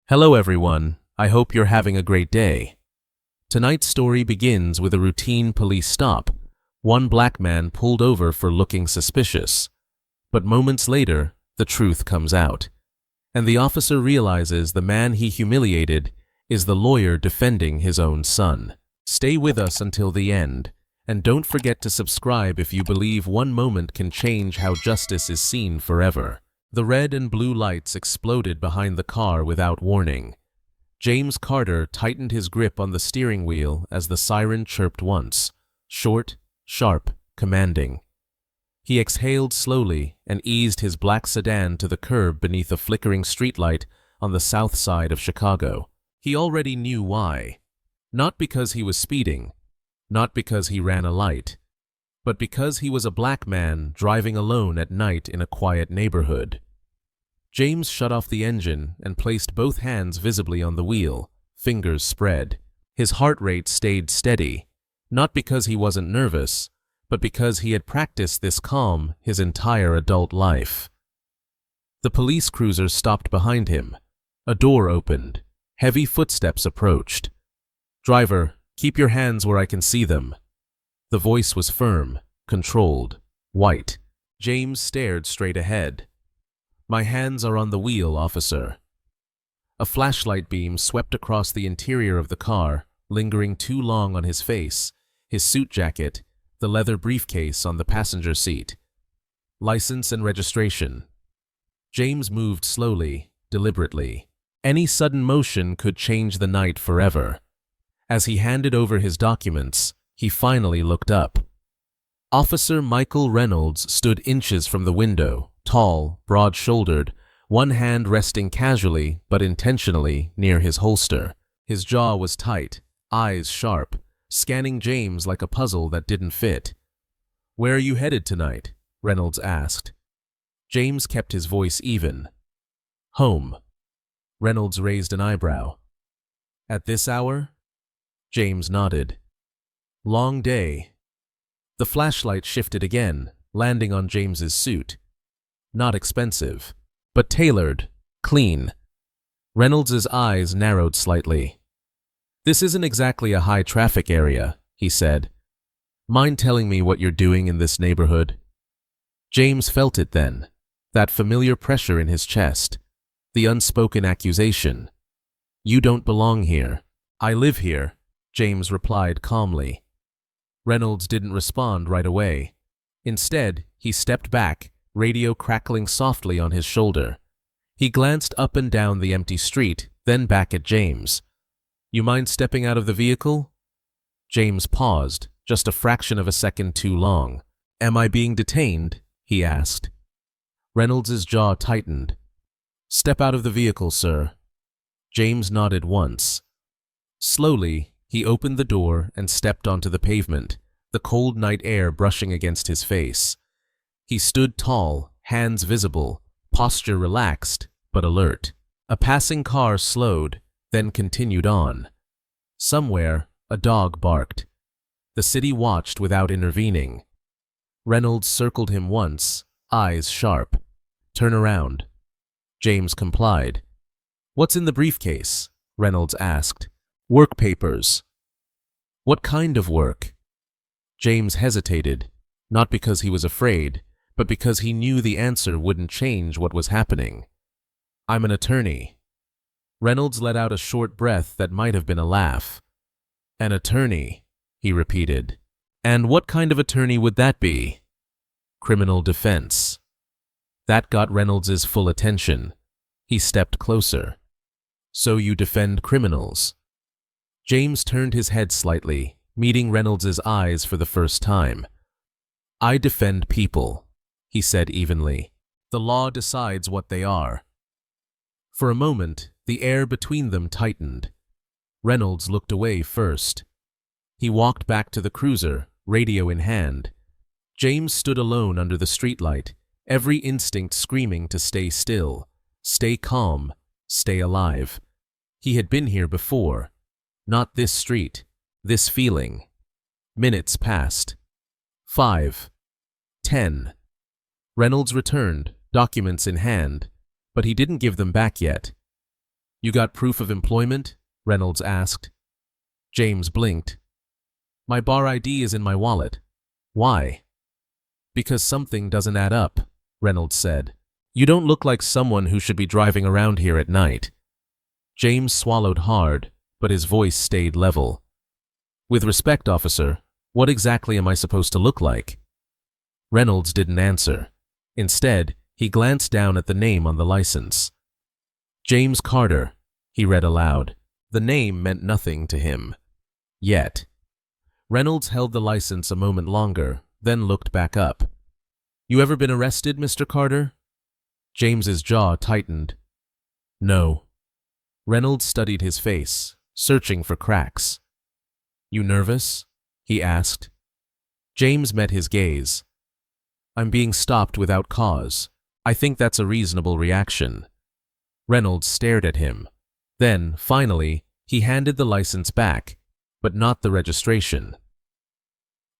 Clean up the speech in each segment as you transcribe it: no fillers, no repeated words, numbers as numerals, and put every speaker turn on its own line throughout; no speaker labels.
Hello everyone, I hope you're having a great day. Tonight's story begins with a routine police stop. One black man pulled over for looking suspicious. But moments later, the truth comes out. And the officer realizes the man he humiliated is the lawyer defending his own son. Stay with us until the end, and don't forget to subscribe if you believe one moment can change how justice is seen forever. The red and blue lights exploded behind the car without warning. James Carter tightened his grip on the steering wheel as the siren chirped once, short, sharp, commanding. He exhaled slowly and eased his black sedan to the curb beneath a flickering streetlight on the south side of Chicago. He already knew why. Not because he was speeding, not because he ran a light, but because he was a black man driving alone at night in a quiet neighborhood. James shut off the engine and placed both hands visibly on the wheel, fingers spread. His heart rate stayed steady, not because he wasn't nervous, but because he had practiced this calm his entire adult life. The police cruiser stopped behind him. A door opened. Heavy footsteps approached. "Driver, keep your hands where I can see them." The voice was firm, controlled, white. James stared straight ahead. "My hands are on the wheel, officer." A flashlight beam swept across the interior of the car, lingering too long on his face, his suit jacket, the leather briefcase on the passenger seat. License and registration. James moved slowly, deliberately. Any sudden motion could change the night forever. As he handed over his documents, he finally looked up. Officer Michael Reynolds stood inches from the window, tall, broad-shouldered, one hand resting casually but intentionally near his holster. His jaw was tight, eyes sharp, scanning James like a puzzle that didn't fit. "Where are you headed tonight?" Reynolds asked. James kept his voice even. "Home." Reynolds raised an eyebrow. "At this hour?" James nodded. "Long day." The flashlight shifted again, landing on James's suit. Not expensive, but tailored, clean. Reynolds's eyes narrowed slightly. "This isn't exactly a high-traffic area," he said. "Mind telling me what you're doing in this neighborhood?" James felt it then, that familiar pressure in his chest, the unspoken accusation. "You don't belong here." "I live here," James replied calmly. Reynolds didn't respond right away. Instead, he stepped back, radio crackling softly on his shoulder. He glanced up and down the empty street, then back at James. "You mind stepping out of the vehicle?" James paused, just a fraction of a second too long. "Am I being detained?" he asked. Reynolds's jaw tightened. "Step out of the vehicle, sir." James nodded once. Slowly, he opened the door and stepped onto the pavement, the cold night air brushing against his face. He stood tall, hands visible, posture relaxed, but alert. A passing car slowed, then continued on. Somewhere, a dog barked. The city watched without intervening. Reynolds circled him once, eyes sharp. "Turn around." James complied. "What's in the briefcase?" Reynolds asked. "Work papers." "What kind of work?" James hesitated, not because he was afraid, but because he knew the answer wouldn't change what was happening. "I'm an attorney." Reynolds let out a short breath that might have been a laugh. "An attorney," he repeated. "And what kind of attorney would that be?" "Criminal defense." That got Reynolds's full attention. He stepped closer. "So you defend criminals?" James turned his head slightly, meeting Reynolds's eyes for the first time. "I defend people," he said evenly. "The law decides what they are." For a moment, the air between them tightened. Reynolds looked away first. He walked back to the cruiser, radio in hand. James stood alone under the streetlight, every instinct screaming to stay still, stay calm, stay alive. He had been here before. Not this street, this feeling. Minutes passed. 5. 10. Reynolds returned, documents in hand, but he didn't give them back yet. You got proof of employment? Reynolds asked. James blinked. My bar ID is in my wallet. Why? Because something doesn't add up, Reynolds said. You don't look like someone who should be driving around here at night. James swallowed hard, but his voice stayed level. With respect, officer, what exactly am I supposed to look like? Reynolds didn't answer. Instead, he glanced down at the name on the license. James Carter, he read aloud. The name meant nothing to him. Yet. Reynolds held the license a moment longer, then looked back up. You ever been arrested, Mr. Carter? James's jaw tightened. No. Reynolds studied his face, searching for cracks. You nervous? He asked. James met his gaze. I'm being stopped without cause. I think that's a reasonable reaction. Reynolds stared at him. Then, finally, he handed the license back, but not the registration.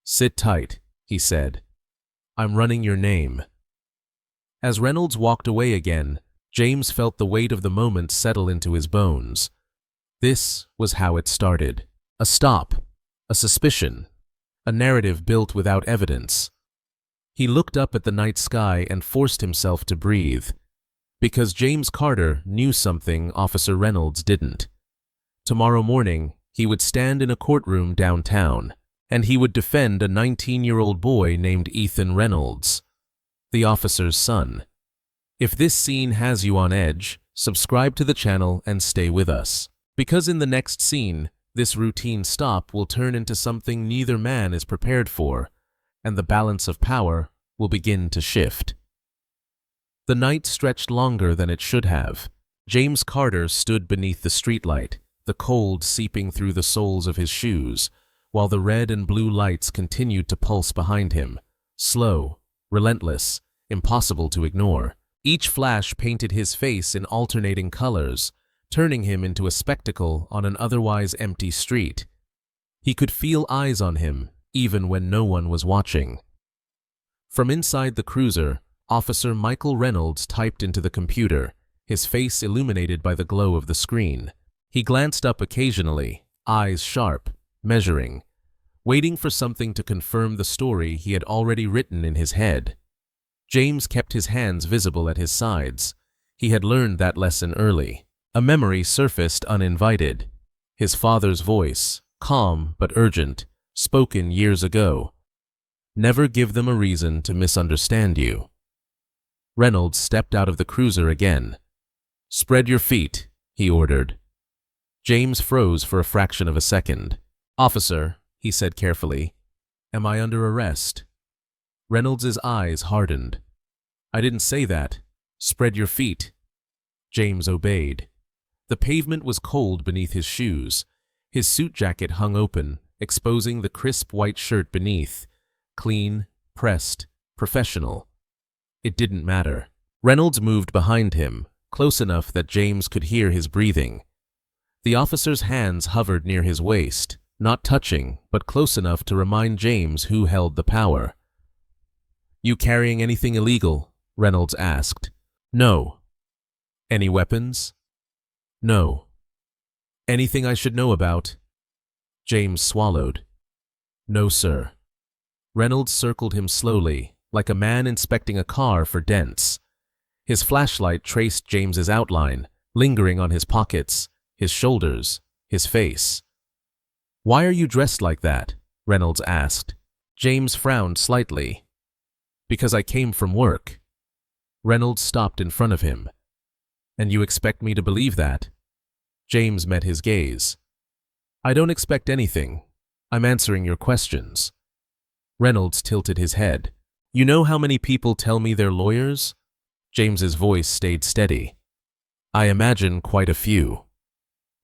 Sit tight, he said. I'm running your name. As Reynolds walked away again, James felt the weight of the moment settle into his bones. This was how it started. A stop, a suspicion, a narrative built without evidence. He looked up at the night sky and forced himself to breathe, because James Carter knew something Officer Reynolds didn't. Tomorrow morning, he would stand in a courtroom downtown, and he would defend a 19-year-old boy named Ethan Reynolds, the officer's son. If this scene has you on edge, subscribe to the channel and stay with us, because in the next scene, this routine stop will turn into something neither man is prepared for, and the balance of power will begin to shift. The night stretched longer than it should have. James Carter stood beneath the streetlight, the cold seeping through the soles of his shoes, while the red and blue lights continued to pulse behind him, slow, relentless, impossible to ignore. Each flash painted his face in alternating colors, turning him into a spectacle on an otherwise empty street. He could feel eyes on him, even when no one was watching. From inside the cruiser, Officer Michael Reynolds typed into the computer, his face illuminated by the glow of the screen. He glanced up occasionally, eyes sharp, measuring, waiting for something to confirm the story he had already written in his head. James kept his hands visible at his sides. He had learned that lesson early. A memory surfaced uninvited. His father's voice, calm but urgent, spoken years ago. Never give them a reason to misunderstand you. Reynolds stepped out of the cruiser again. Spread your feet, he ordered. James froze for a fraction of a second. Officer, he said carefully, am I under arrest? Reynolds's eyes hardened. I didn't say that. Spread your feet. James obeyed. The pavement was cold beneath his shoes. His suit jacket hung open, exposing the crisp white shirt beneath. Clean, pressed, professional. It didn't matter. Reynolds moved behind him, close enough that James could hear his breathing. The officer's hands hovered near his waist, not touching, but close enough to remind James who held the power. You carrying anything illegal? Reynolds asked. No. Any weapons? No. Anything I should know about? James swallowed. No, sir. Reynolds circled him slowly, like a man inspecting a car for dents. His flashlight traced James's outline, lingering on his pockets, his shoulders, his face. Why are you dressed like that? Reynolds asked. James frowned slightly. Because I came from work. Reynolds stopped in front of him. And you expect me to believe that? James met his gaze. I don't expect anything. I'm answering your questions. Reynolds tilted his head. You know how many people tell me they're lawyers? James's voice stayed steady. I imagine quite a few.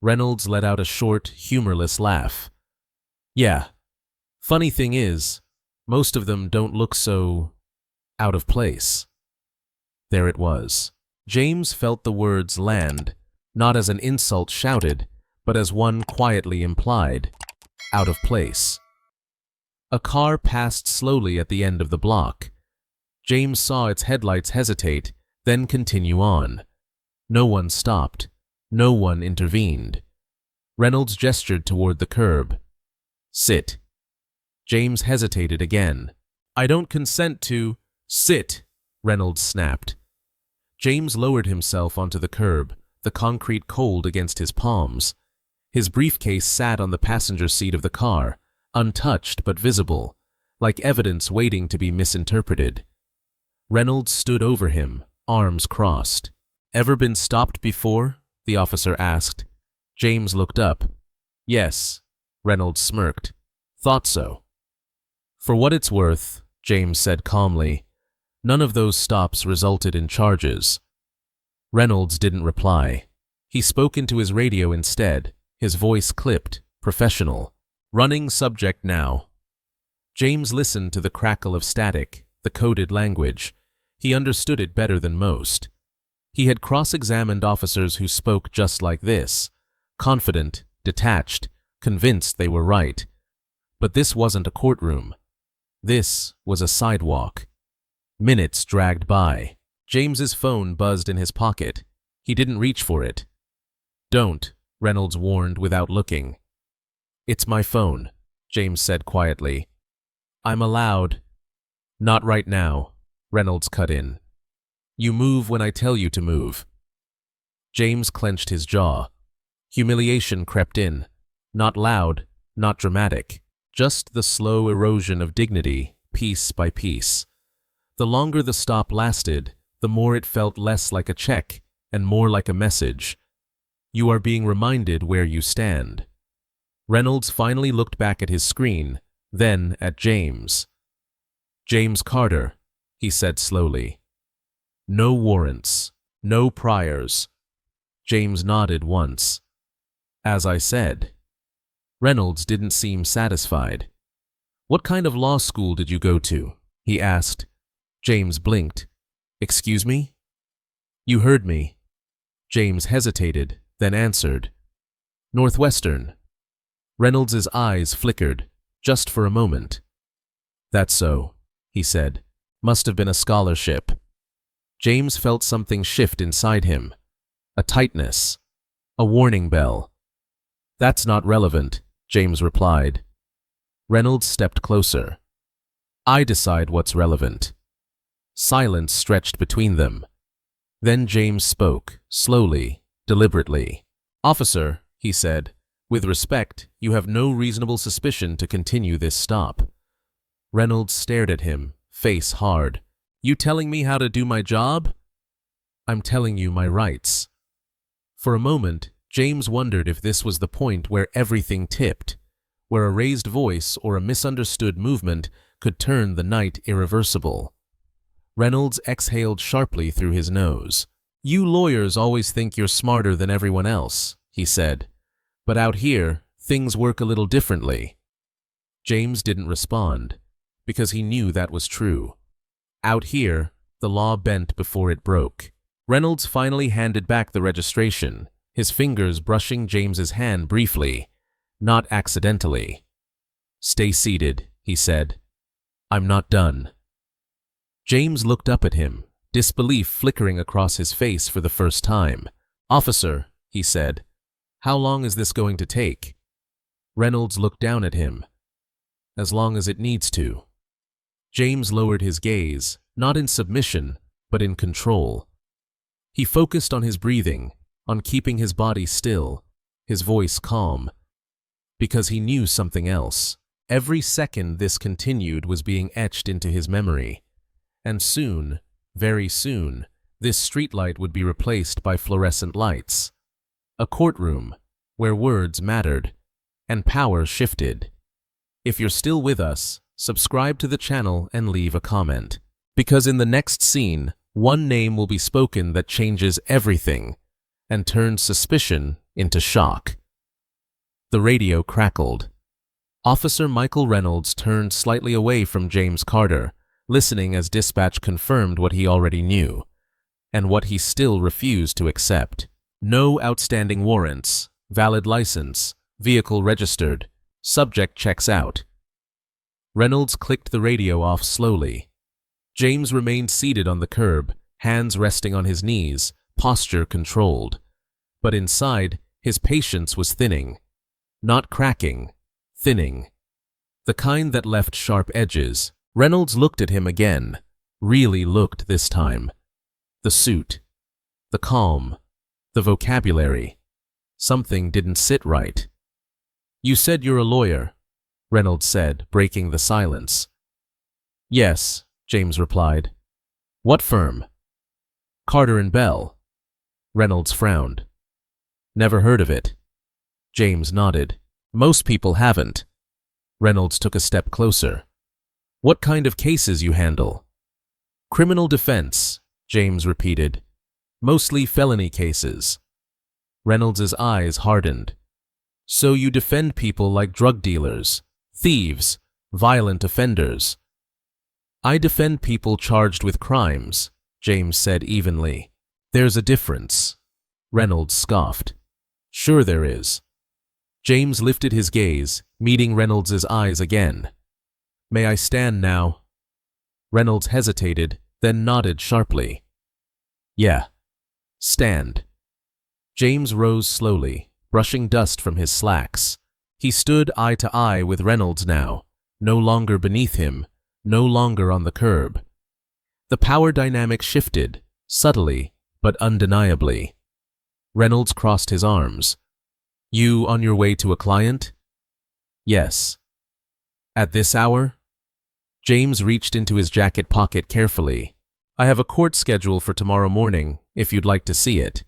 Reynolds let out a short, humorless laugh. Yeah. Funny thing is, most of them don't look so out of place. There it was. James felt the words land, not as an insult shouted, but as one quietly implied. Out of place. A car passed slowly at the end of the block. James saw its headlights hesitate, then continue on. No one stopped. No one intervened. Reynolds gestured toward the curb. "Sit." James hesitated again. "I don't consent to—" "Sit," Reynolds snapped. James lowered himself onto the curb, the concrete cold against his palms. His briefcase sat on the passenger seat of the car, untouched but visible, like evidence waiting to be misinterpreted. Reynolds stood over him, arms crossed. "Ever been stopped before?" the officer asked. James looked up. "Yes," Reynolds smirked. "Thought so." "For what it's worth," James said calmly, "none of those stops resulted in charges." Reynolds didn't reply. He spoke into his radio instead, his voice clipped, professional. "Running subject now." James listened to the crackle of static, the coded language. He understood it better than most. He had cross-examined officers who spoke just like this, confident, detached, convinced they were right. But this wasn't a courtroom. This was a sidewalk. Minutes dragged by. James's phone buzzed in his pocket. He didn't reach for it. "Don't," Reynolds warned without looking. "It's my phone," James said quietly. "I'm allowed—" "Not right now," Reynolds cut in. "You move when I tell you to move." James clenched his jaw. Humiliation crept in. Not loud, not dramatic, just the slow erosion of dignity, piece by piece. The longer the stop lasted, the more it felt less like a check and more like a message. You are being reminded where you stand. Reynolds finally looked back at his screen, then at James. "James Carter," he said slowly. "No warrants, no priors." James nodded once. "As I said." Reynolds didn't seem satisfied. "What kind of law school did you go to?" he asked. James blinked. "Excuse me?" "You heard me." James hesitated, then answered. "Northwestern." Reynolds's eyes flickered, just for a moment. "That's so," he said. "Must have been a scholarship." James felt something shift inside him. A tightness. A warning bell. "That's not relevant," James replied. Reynolds stepped closer. "I decide what's relevant." Silence stretched between them. Then James spoke, slowly, deliberately. "Officer," he said, "with respect, you have no reasonable suspicion to continue this stop." Reynolds stared at him, face hard. "You telling me how to do my job?" "I'm telling you my rights." For a moment, James wondered if this was the point where everything tipped, where a raised voice or a misunderstood movement could turn the night irreversible. Reynolds exhaled sharply through his nose. "You lawyers always think you're smarter than everyone else," he said. "But out here, things work a little differently." James didn't respond, because he knew that was true. Out here, the law bent before it broke. Reynolds finally handed back the registration, his fingers brushing James's hand briefly, not accidentally. "Stay seated," he said. "I'm not done." James looked up at him, disbelief flickering across his face for the first time. "Officer," he said, "how long is this going to take?" Reynolds looked down at him. "As long as it needs to." James lowered his gaze, not in submission, but in control. He focused on his breathing, on keeping his body still, his voice calm. Because he knew something else. Every second this continued was being etched into his memory. And soon, very soon, this streetlight would be replaced by fluorescent lights. A courtroom, where words mattered, and power shifted. If you're still with us, subscribe to the channel and leave a comment. Because in the next scene, one name will be spoken that changes everything and turns suspicion into shock. The radio crackled. Officer Michael Reynolds turned slightly away from James Carter, listening as dispatch confirmed what he already knew, and what he still refused to accept. No outstanding warrants, valid license, vehicle registered, subject checks out. Reynolds clicked the radio off slowly. James remained seated on the curb, hands resting on his knees, posture controlled. But inside, his patience was thinning. Not cracking, thinning. The kind that left sharp edges. Reynolds looked at him again. Really looked this time. The suit. The calm. The vocabulary. Something didn't sit right. "You said you're a lawyer," Reynolds said, breaking the silence. "Yes," James replied. "What firm?" "Carter & Bell." Reynolds frowned. "Never heard of it." James nodded. "Most people haven't." Reynolds took a step closer. "What kind of cases you handle?" "Criminal defense," James repeated. "Mostly felony cases." Reynolds's eyes hardened. "So you defend people like drug dealers, thieves, violent offenders?" "I defend people charged with crimes," James said evenly. "There's a difference." Reynolds scoffed. "Sure there is." James lifted his gaze, meeting Reynolds's eyes again. "May I stand now?" Reynolds hesitated, then nodded sharply. "Yeah. Stand." James rose slowly, brushing dust from his slacks. He stood eye to eye with Reynolds now, no longer beneath him, no longer on the curb. The power dynamic shifted, subtly but undeniably. Reynolds crossed his arms. "You on your way to a client?" "Yes." "At this hour?" James reached into his jacket pocket carefully. "I have a court schedule for tomorrow morning, if you'd like to see it."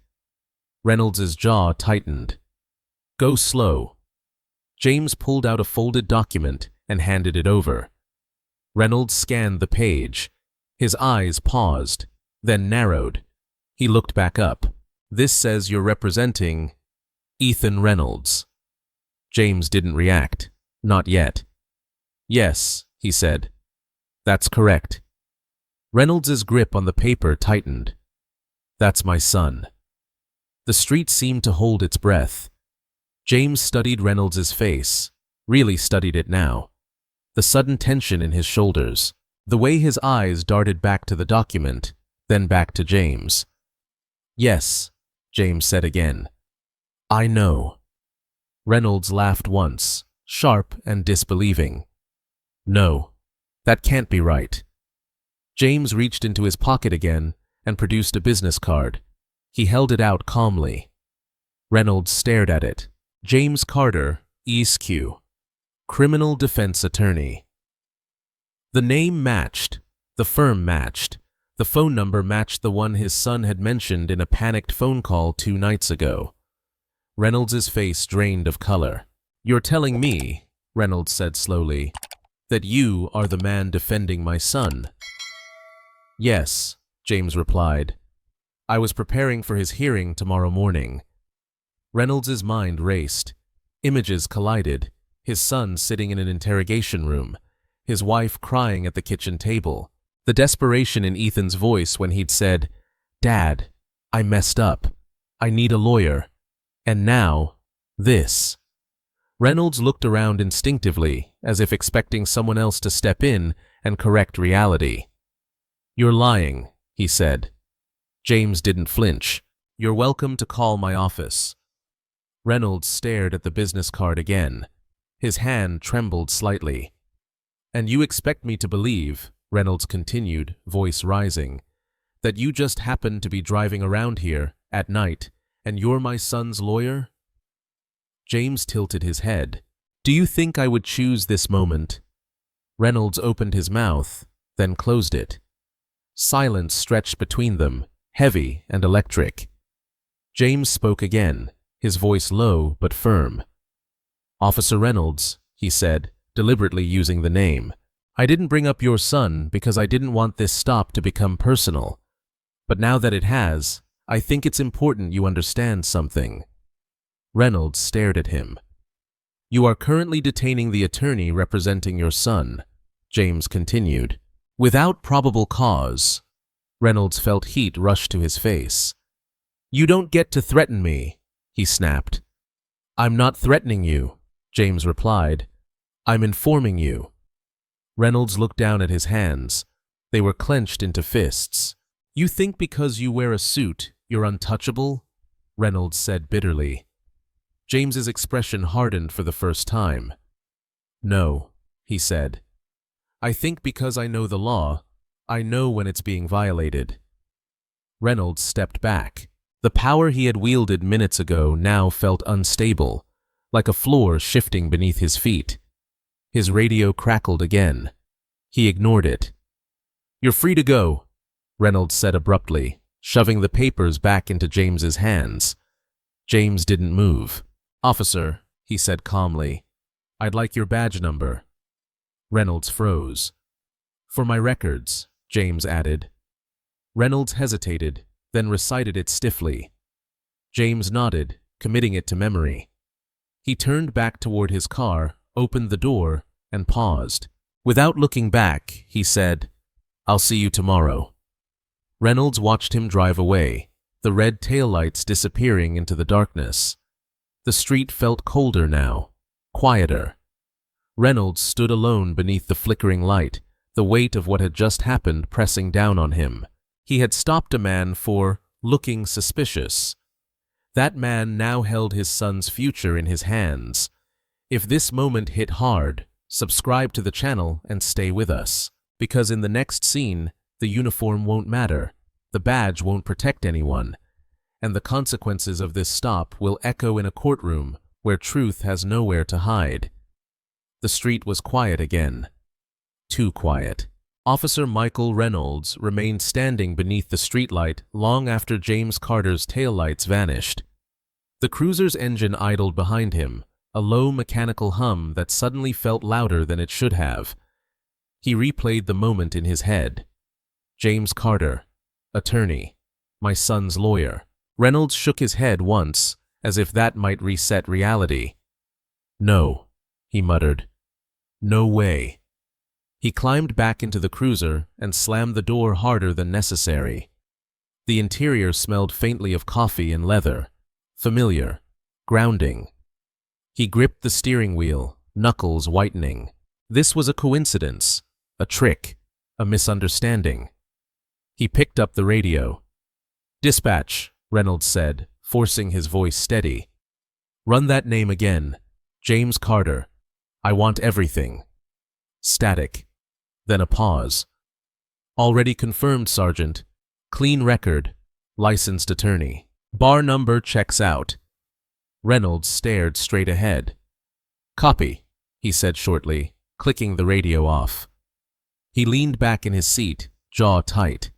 Reynolds's jaw tightened. "Go slow." James pulled out a folded document and handed it over. Reynolds scanned the page. His eyes paused, then narrowed. He looked back up. "This says you're representing Ethan Reynolds." James didn't react. Not yet. "Yes," he said. "That's correct." Reynolds's grip on the paper tightened. "That's my son." The street seemed to hold its breath. James studied Reynolds's face, really studied it now. The sudden tension in his shoulders, the way his eyes darted back to the document, then back to James. "Yes," James said again. "I know." Reynolds laughed once, sharp and disbelieving. "No, that can't be right." James reached into his pocket again and produced a business card. He held it out calmly. Reynolds stared at it. James Carter, ESQ, Criminal Defense Attorney. The name matched. The firm matched. The phone number matched the one his son had mentioned in a panicked phone call 2 nights ago. Reynolds's face drained of color. "You're telling me," Reynolds said slowly, "that you are the man defending my son?" "Yes," James replied. "I was preparing for his hearing tomorrow morning." Reynolds's mind raced. Images collided. His son sitting in an interrogation room. His wife crying at the kitchen table. The desperation in Ethan's voice when he'd said, "Dad, I messed up. I need a lawyer." And now, this. Reynolds looked around instinctively, as if expecting someone else to step in and correct reality. "You're lying," he said. James didn't flinch. "You're welcome to call my office." Reynolds stared at the business card again. His hand trembled slightly. "And you expect me to believe," Reynolds continued, voice rising, "that you just happened to be driving around here, at night, and you're my son's lawyer?" James tilted his head. "Do you think I would choose this moment?" Reynolds opened his mouth, then closed it. Silence stretched between them, heavy and electric. James spoke again, his voice low but firm. "Officer Reynolds," he said, deliberately using the name, "I didn't bring up your son because I didn't want this stop to become personal. But now that it has, I think it's important you understand something." Reynolds stared at him. "You are currently detaining the attorney representing your son," James continued. "Without probable cause." Reynolds felt heat rush to his face. "You don't get to threaten me," he snapped. "I'm not threatening you," James replied. "I'm informing you." Reynolds looked down at his hands. They were clenched into fists. "You think because you wear a suit, you're untouchable?" Reynolds said bitterly. James's expression hardened for the first time. No, he said. I think because I know the law, I know when it's being violated. Reynolds stepped back. The power he had wielded minutes ago now felt unstable, like a floor shifting beneath his feet. His radio crackled again. He ignored it. You're free to go, Reynolds said abruptly, shoving the papers back into James's hands. James didn't move. Officer, he said calmly, I'd like your badge number. Reynolds froze. For my records, James added. Reynolds hesitated, then recited it stiffly. James nodded, committing it to memory. He turned back toward his car, opened the door, and paused. Without looking back, he said, I'll see you tomorrow. Reynolds watched him drive away, the red taillights disappearing into the darkness. The street felt colder now, quieter. Reynolds stood alone beneath the flickering light, the weight of what had just happened pressing down on him. He had stopped a man for looking suspicious. That man now held his son's future in his hands. If this moment hit hard, subscribe to the channel and stay with us. Because in the next scene, the uniform won't matter, the badge won't protect anyone, and the consequences of this stop will echo in a courtroom where truth has nowhere to hide. The street was quiet again. Too quiet. Officer Michael Reynolds remained standing beneath the streetlight long after James Carter's taillights vanished. The cruiser's engine idled behind him, a low mechanical hum that suddenly felt louder than it should have. He replayed the moment in his head. James Carter, attorney, my son's lawyer. Reynolds shook his head once, as if that might reset reality. No, he muttered. No way. He climbed back into the cruiser and slammed the door harder than necessary. The interior smelled faintly of coffee and leather, familiar, grounding. He gripped the steering wheel, knuckles whitening. This was a coincidence, a trick, a misunderstanding. He picked up the radio. Dispatch, Reynolds said, forcing his voice steady. Run that name again. James Carter. I want everything. Static. Then a pause. Already confirmed, Sergeant. Clean record. Licensed attorney. Bar number checks out. Reynolds stared straight ahead. Copy, he said shortly, clicking the radio off. He leaned back in his seat, jaw tight.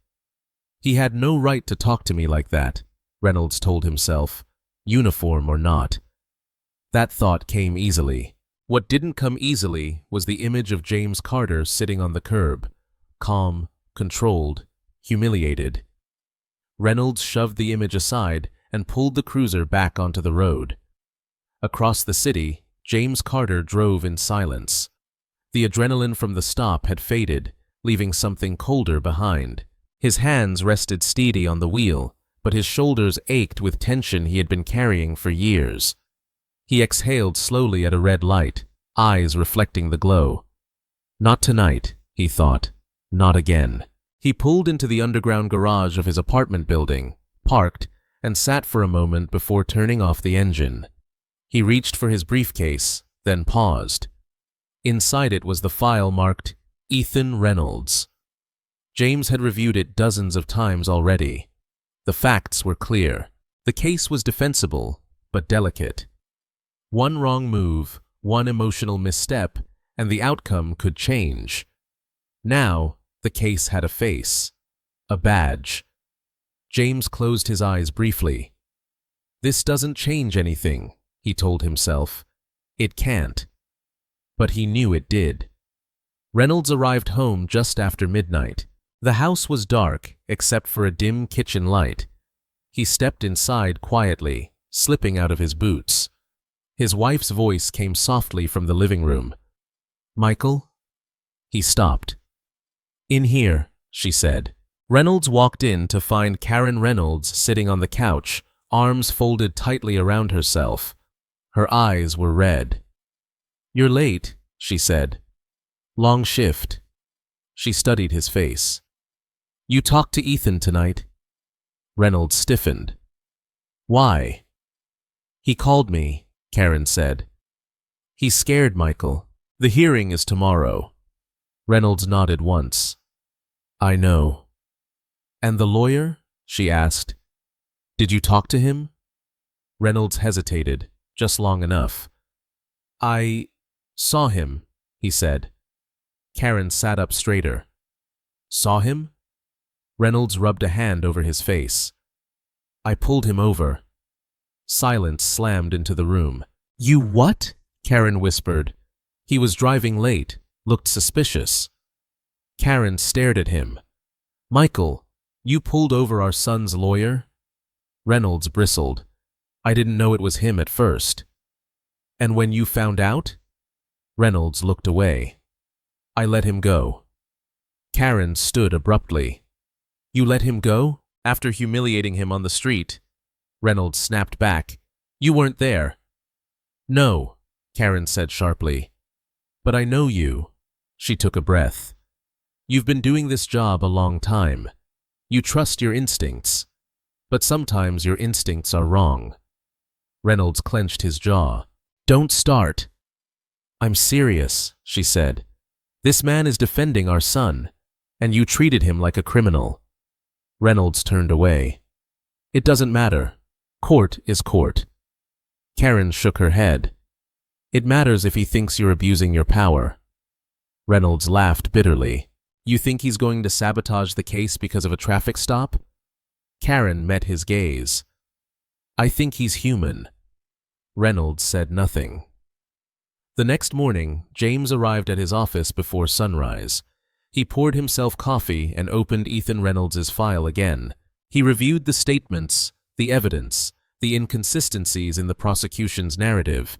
He had no right to talk to me like that, Reynolds told himself, uniform or not. That thought came easily. What didn't come easily was the image of James Carter sitting on the curb, calm, controlled, humiliated. Reynolds shoved the image aside and pulled the cruiser back onto the road. Across the city, James Carter drove in silence. The adrenaline from the stop had faded, leaving something colder behind. His hands rested steady on the wheel, but his shoulders ached with tension he had been carrying for years. He exhaled slowly at a red light, eyes reflecting the glow. Not tonight, he thought. Not again. He pulled into the underground garage of his apartment building, parked, and sat for a moment before turning off the engine. He reached for his briefcase, then paused. Inside it was the file marked Ethan Reynolds. James had reviewed it dozens of times already. The facts were clear. The case was defensible, but delicate. One wrong move, one emotional misstep, and the outcome could change. Now, the case had a face, a badge. James closed his eyes briefly. This doesn't change anything, he told himself. It can't. But he knew it did. Reynolds arrived home just after midnight. The house was dark, except for a dim kitchen light. He stepped inside quietly, slipping out of his boots. His wife's voice came softly from the living room. Michael? He stopped. In here, she said. Reynolds walked in to find Karen Reynolds sitting on the couch, arms folded tightly around herself. Her eyes were red. You're late, she said. Long shift. She studied his face. You talked to Ethan tonight? Reynolds stiffened. Why? He called me, Karen said. He's scared, Michael. The hearing is tomorrow. Reynolds nodded once. I know. And the lawyer? She asked. Did you talk to him? Reynolds hesitated, just long enough. I saw him, he said. Karen sat up straighter. Saw him? Reynolds rubbed a hand over his face. I pulled him over. Silence slammed into the room. You what? Karen whispered. He was driving late, looked suspicious. Karen stared at him. Michael, you pulled over our son's lawyer? Reynolds bristled. I didn't know it was him at first. And when you found out? Reynolds looked away. I let him go. Karen stood abruptly. You let him go? After humiliating him on the street? Reynolds snapped back. You weren't there. No, Karen said sharply. But I know you. She took a breath. You've been doing this job a long time. You trust your instincts. But sometimes your instincts are wrong. Reynolds clenched his jaw. Don't start. I'm serious, she said. This man is defending our son, and you treated him like a criminal. Reynolds turned away. It doesn't matter. Court is court. Karen shook her head. It matters if he thinks you're abusing your power. Reynolds laughed bitterly. You think he's going to sabotage the case because of a traffic stop? Karen met his gaze. I think he's human. Reynolds said nothing. The next morning, James arrived at his office before sunrise. He poured himself coffee and opened Ethan Reynolds' file again. He reviewed the statements, the evidence, the inconsistencies in the prosecution's narrative.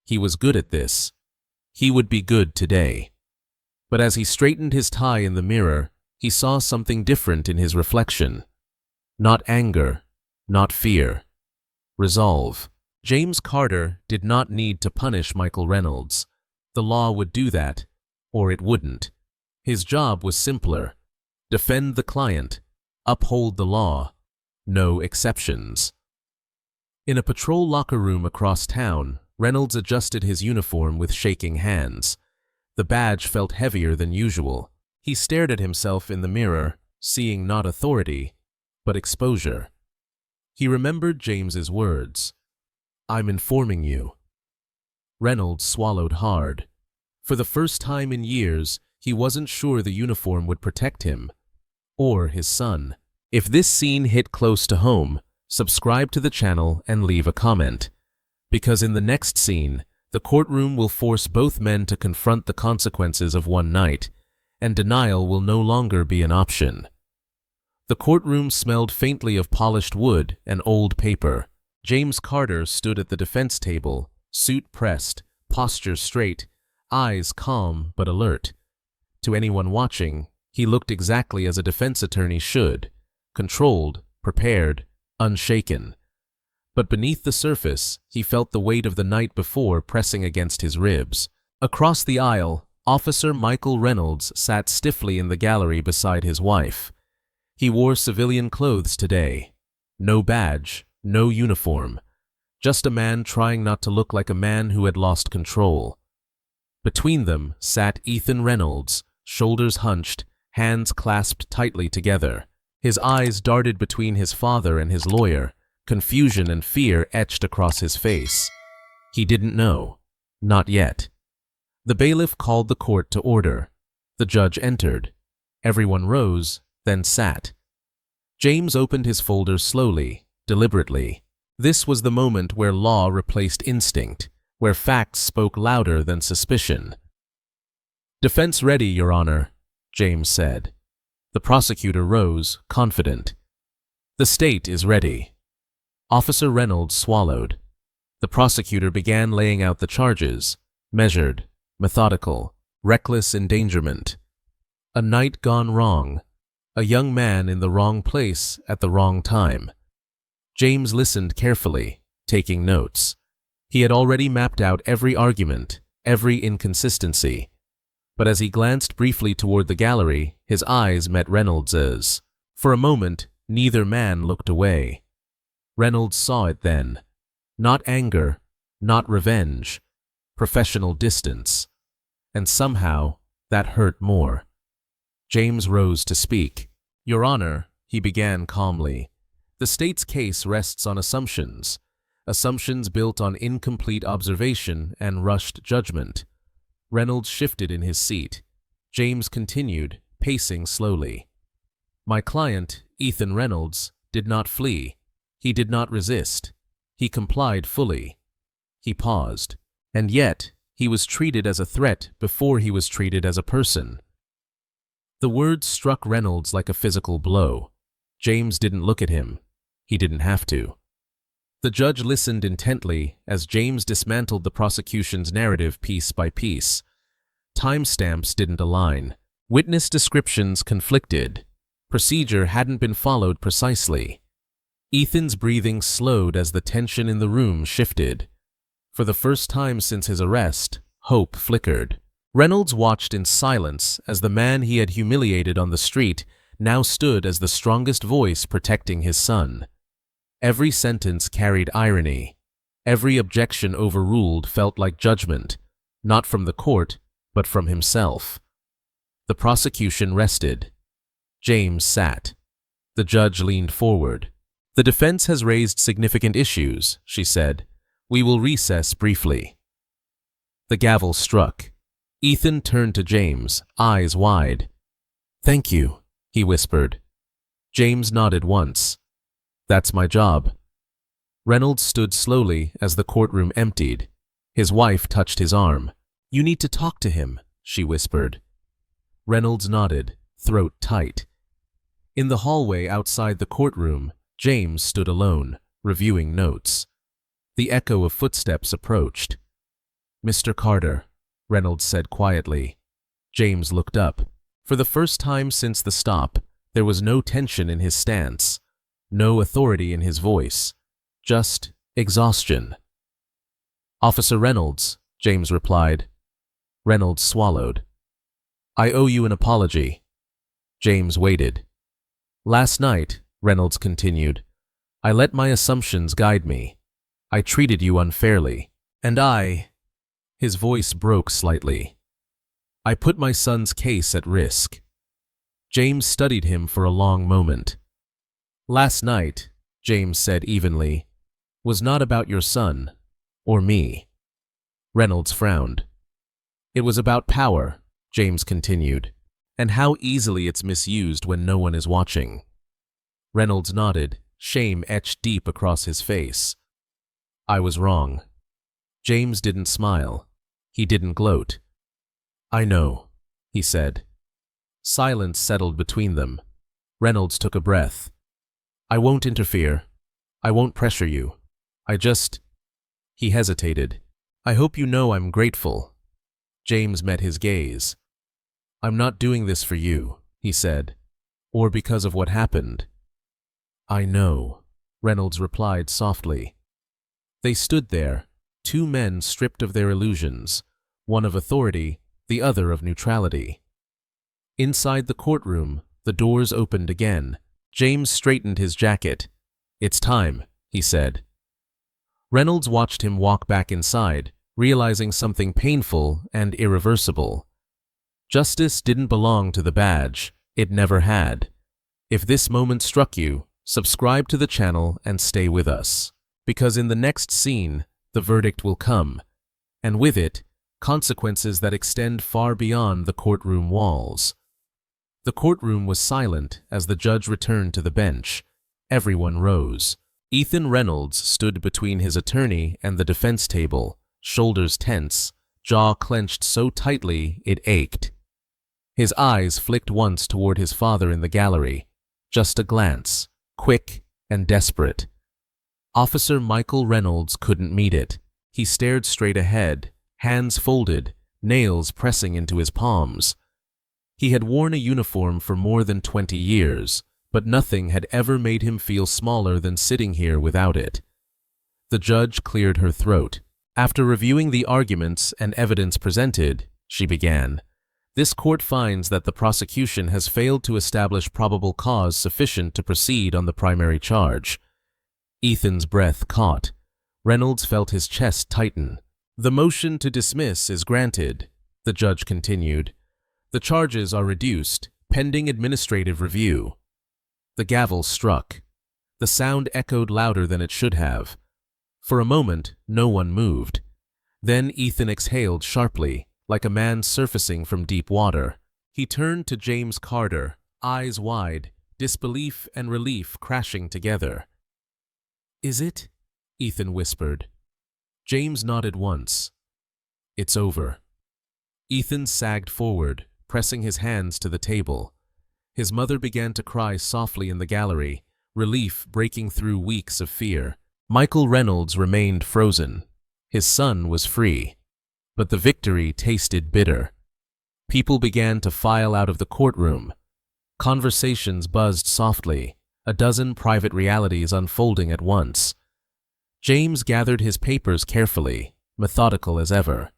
He was good at this. He would be good today. But as he straightened his tie in the mirror, he saw something different in his reflection. Not anger, not fear. Resolve. James Carter did not need to punish Michael Reynolds. The law would do that, or it wouldn't. His job was simpler. Defend the client. Uphold the law. No exceptions. In a patrol locker room across town, Reynolds adjusted his uniform with shaking hands. The badge felt heavier than usual. He stared at himself in the mirror, seeing not authority, but exposure. He remembered James's words. I'm informing you. Reynolds swallowed hard. For the first time in years, he wasn't sure the uniform would protect him, or his son. If this scene hit close to home, subscribe to the channel and leave a comment. Because in the next scene, the courtroom will force both men to confront the consequences of one night, and denial will no longer be an option. The courtroom smelled faintly of polished wood and old paper. James Carter stood at the defense table, suit pressed, posture straight, eyes calm but alert. To anyone watching, he looked exactly as a defense attorney should, controlled, prepared, unshaken. But beneath the surface, he felt the weight of the night before pressing against his ribs. Across the aisle, Officer Michael Reynolds sat stiffly in the gallery beside his wife. He wore civilian clothes today. No badge, no uniform. Just a man trying not to look like a man who had lost control. Between them sat Ethan Reynolds, shoulders hunched, hands clasped tightly together. His eyes darted between his father and his lawyer, confusion and fear etched across his face. He didn't know. Not yet. The bailiff called the court to order. The judge entered. Everyone rose, then sat. James opened his folder slowly, deliberately. This was the moment where law replaced instinct, where facts spoke louder than suspicion. Defense ready, Your Honor, James said. The prosecutor rose, confident. The state is ready. Officer Reynolds swallowed. The prosecutor began laying out the charges, measured, methodical, reckless endangerment. A night gone wrong. A young man in the wrong place at the wrong time. James listened carefully, taking notes. He had already mapped out every argument, every inconsistency. But as he glanced briefly toward the gallery, his eyes met Reynolds's. For a moment, neither man looked away. Reynolds saw it then. Not anger, not revenge, professional distance. And somehow, that hurt more. James rose to speak. "Your Honor," he began calmly, "the state's case rests on assumptions. Assumptions built on incomplete observation and rushed judgment." Reynolds shifted in his seat. James continued, pacing slowly. "My client, Ethan Reynolds, did not flee. He did not resist. He complied fully." He paused. "And yet, he was treated as a threat before he was treated as a person." The words struck Reynolds like a physical blow. James didn't look at him. He didn't have to. The judge listened intently as James dismantled the prosecution's narrative piece by piece. Timestamps didn't align. Witness descriptions conflicted. Procedure hadn't been followed precisely. Ethan's breathing slowed as the tension in the room shifted. For the first time since his arrest, hope flickered. Reynolds watched in silence as the man he had humiliated on the street now stood as the strongest voice protecting his son. Every sentence carried irony. Every objection overruled felt like judgment, not from the court, but from himself. The prosecution rested. James sat. The judge leaned forward. "The defense has raised significant issues," she said. "We will recess briefly." The gavel struck. Ethan turned to James, eyes wide. "Thank you," he whispered. James nodded once. "That's my job." Reynolds stood slowly as the courtroom emptied. His wife touched his arm. "You need to talk to him," she whispered. Reynolds nodded, throat tight. In the hallway outside the courtroom, James stood alone, reviewing notes. The echo of footsteps approached. "Mr. Carter," Reynolds said quietly. James looked up. For the first time since the stop, there was no tension in his stance, no authority in his voice, just exhaustion. "Officer Reynolds," James replied. Reynolds swallowed. "I owe you an apology." James waited. "Last night," Reynolds continued, "I let my assumptions guide me. I treated you unfairly, and his voice broke slightly. "I put my son's case at risk." James studied him for a long moment. "Last night," James said evenly, "was not about your son, or me." Reynolds frowned. "It was about power," James continued, "and how easily it's misused when no one is watching." Reynolds nodded, shame etched deep across his face. "I was wrong." James didn't smile. He didn't gloat. "I know," he said. Silence settled between them. Reynolds took a breath. "I won't interfere. I won't pressure you. I just—" He hesitated. "I hope you know I'm grateful." James met his gaze. "I'm not doing this for you," he said, "or because of what happened." "I know," Reynolds replied softly. They stood there, two men stripped of their illusions, one of authority, the other of neutrality. Inside the courtroom, the doors opened again. James straightened his jacket. "It's time," he said. Reynolds watched him walk back inside, realizing something painful and irreversible. Justice didn't belong to the badge. It never had. If this moment struck you, subscribe to the channel and stay with us. Because in the next scene, the verdict will come, and with it, consequences that extend far beyond the courtroom walls. The courtroom was silent as the judge returned to the bench. Everyone rose. Ethan Reynolds stood between his attorney and the defense table, shoulders tense, jaw clenched so tightly it ached. His eyes flicked once toward his father in the gallery, just a glance, quick and desperate. Officer Michael Reynolds couldn't meet it. He stared straight ahead, hands folded, nails pressing into his palms. He had worn a uniform for more than 20 years, but nothing had ever made him feel smaller than sitting here without it. The judge cleared her throat. "After reviewing the arguments and evidence presented," she began, "this court finds that the prosecution has failed to establish probable cause sufficient to proceed on the primary charge." Ethan's breath caught. Reynolds felt his chest tighten. "The motion to dismiss is granted," the judge continued. "The charges are reduced, pending administrative review." The gavel struck. The sound echoed louder than it should have. For a moment, no one moved. Then Ethan exhaled sharply, like a man surfacing from deep water. He turned to James Carter, eyes wide, disbelief and relief crashing together. "Is it?" Ethan whispered. James nodded once. "It's over." Ethan sagged forward, pressing his hands to the table. His mother began to cry softly in the gallery, relief breaking through weeks of fear. Michael Reynolds remained frozen. His son was free. But the victory tasted bitter. People began to file out of the courtroom. Conversations buzzed softly, a dozen private realities unfolding at once. James gathered his papers carefully, methodical as ever.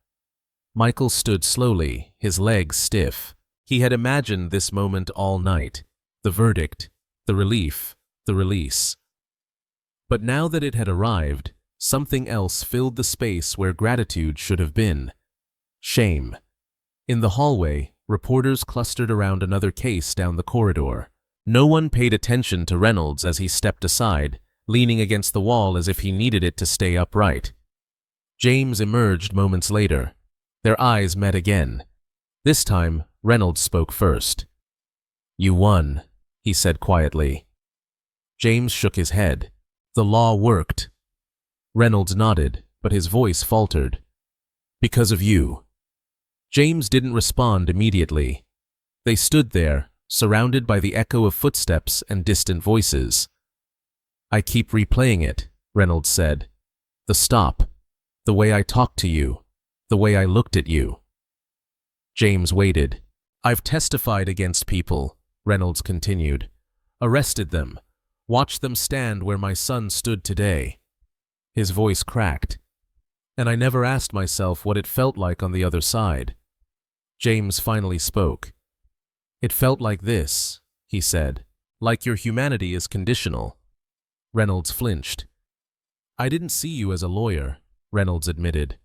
Michael stood slowly, his legs stiff. He had imagined this moment all night. The verdict, the relief, the release. But now that it had arrived, something else filled the space where gratitude should have been. Shame. In the hallway, reporters clustered around another case down the corridor. No one paid attention to Reynolds as he stepped aside, leaning against the wall as if he needed it to stay upright. James emerged moments later. Their eyes met again. This time, Reynolds spoke first. "You won," he said quietly. James shook his head. "The law worked." Reynolds nodded, but his voice faltered. "Because of you." James didn't respond immediately. They stood there, surrounded by the echo of footsteps and distant voices. "I keep replaying it," Reynolds said. "The stop, the way I talked to you, the way I looked at you." James waited. "I've testified against people," Reynolds continued. "Arrested them, watched them stand where my son stood today." His voice cracked. "And I never asked myself what it felt like on the other side." James finally spoke. "It felt like this," he said, "like your humanity is conditional." Reynolds flinched. "I didn't see you as a lawyer," Reynolds admitted,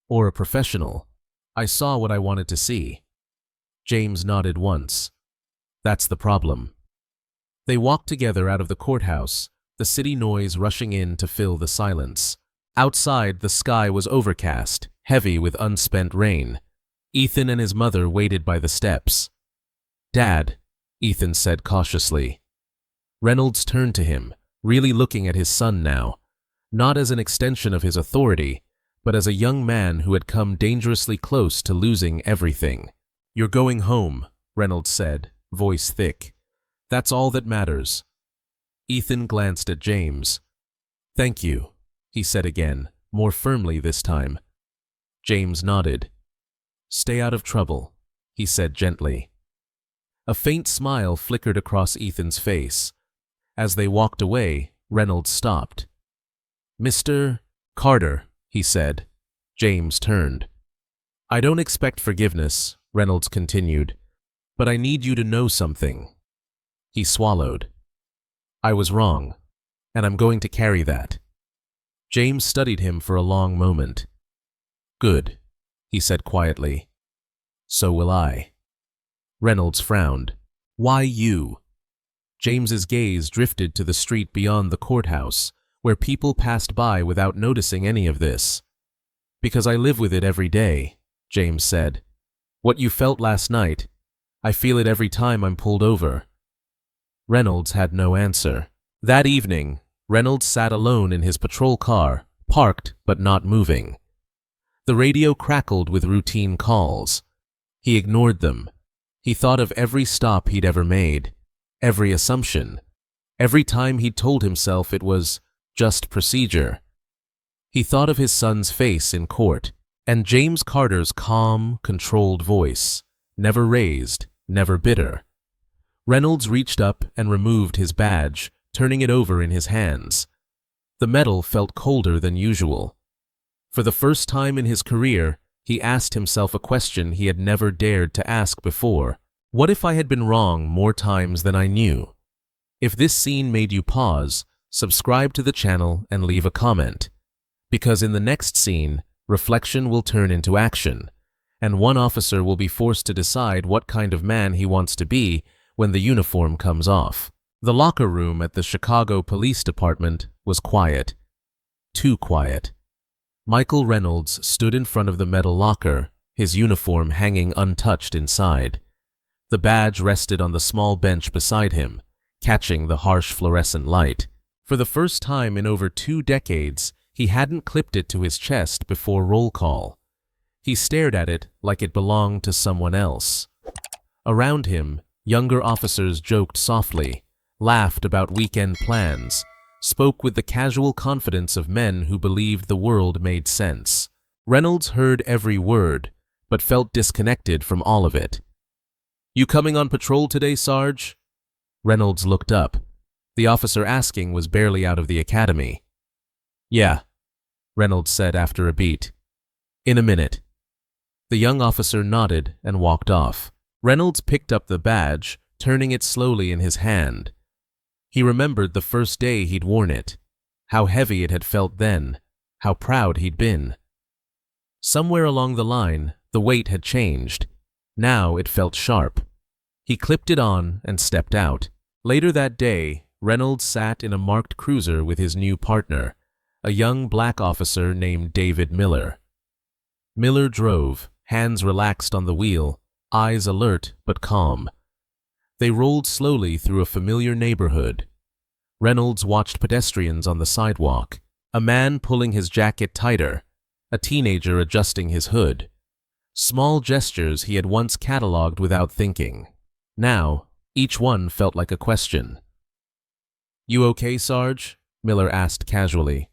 "or a professional. I saw what I wanted to see." James nodded once. "That's the problem." They walked together out of the courthouse, the city noise rushing in to fill the silence. Outside, the sky was overcast, heavy with unspent rain. Ethan and his mother waited by the steps. "Dad," Ethan said cautiously. Reynolds turned to him, really looking at his son now, not as an extension of his authority, but as a young man who had come dangerously close to losing everything. "You're going home," Reynolds said, voice thick. "That's all that matters." Ethan glanced at James. "Thank you," he said again, more firmly this time. James nodded. "Stay out of trouble," he said gently. A faint smile flickered across Ethan's face. As they walked away, Reynolds stopped. "Mr. Carter," he said. James turned. "I don't expect forgiveness," Reynolds continued, "but I need you to know something." He swallowed. "I was wrong, and I'm going to carry that." James studied him for a long moment. "Good," he said quietly. "So will I." Reynolds frowned. "Why you?" James's gaze drifted to the street beyond the courthouse, where people passed by without noticing any of this. "Because I live with it every day," James said. "What you felt last night, I feel it every time I'm pulled over." Reynolds had no answer. That evening, Reynolds sat alone in his patrol car, parked but not moving. The radio crackled with routine calls. He ignored them. He thought of every stop he'd ever made, every assumption, every time he'd told himself it was just procedure. He thought of his son's face in court, and James Carter's calm, controlled voice, never raised, never bitter. Reynolds reached up and removed his badge, turning it over in his hands. The metal felt colder than usual. For the first time in his career, he asked himself a question he had never dared to ask before. What if I had been wrong more times than I knew? If this scene made you pause, subscribe to the channel and leave a comment, because in the next scene, reflection will turn into action, and one officer will be forced to decide what kind of man he wants to be when the uniform comes off. The locker room at the Chicago Police Department was quiet. Too quiet. Michael Reynolds stood in front of the metal locker, his uniform hanging untouched inside. The badge rested on the small bench beside him, catching the harsh fluorescent light. For the first time in over 2 decades, he hadn't clipped it to his chest before roll call. He stared at it like it belonged to someone else. Around him, younger officers joked softly, laughed about weekend plans, spoke with the casual confidence of men who believed the world made sense. Reynolds heard every word, but felt disconnected from all of it. "You coming on patrol today, Sarge?" Reynolds looked up. The officer asking was barely out of the academy. "Yeah," Reynolds said after a beat. "In a minute." The young officer nodded and walked off. Reynolds picked up the badge, turning it slowly in his hand. He remembered the first day he'd worn it, how heavy it had felt then, how proud he'd been. Somewhere along the line, the weight had changed. Now it felt sharp. He clipped it on and stepped out. Later that day, Reynolds sat in a marked cruiser with his new partner, a young black officer named David Miller. Miller drove, hands relaxed on the wheel, eyes alert but calm. They rolled slowly through a familiar neighborhood. Reynolds watched pedestrians on the sidewalk, a man pulling his jacket tighter, a teenager adjusting his hood. Small gestures he had once catalogued without thinking. Now, each one felt like a question. "You okay, Sarge?" Miller asked casually.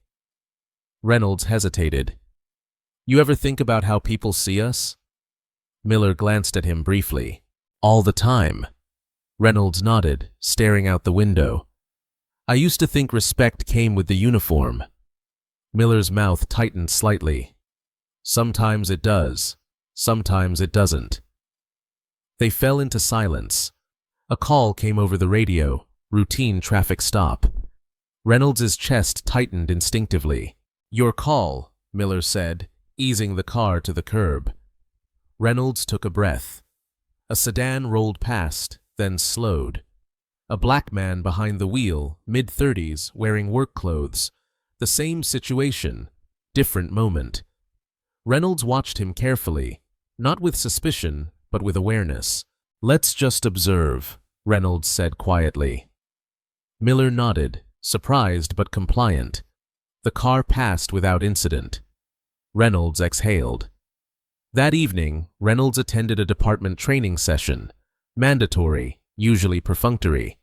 Reynolds hesitated. "You ever think about how people see us?" Miller glanced at him briefly. "All the time." Reynolds nodded, staring out the window. "I used to think respect came with the uniform." Miller's mouth tightened slightly. "Sometimes it does. Sometimes it doesn't." They fell into silence. A call came over the radio, routine traffic stop. Reynolds' chest tightened instinctively. "Your call," Miller said, easing the car to the curb. Reynolds took a breath. A sedan rolled past, then slowed. A black man behind the wheel, mid-30s, wearing work clothes. The same situation, different moment. Reynolds watched him carefully, not with suspicion, but with awareness. "Let's just observe," Reynolds said quietly. Miller nodded, surprised but compliant. The car passed without incident. Reynolds exhaled. That evening, Reynolds attended a department training session, mandatory, usually perfunctory.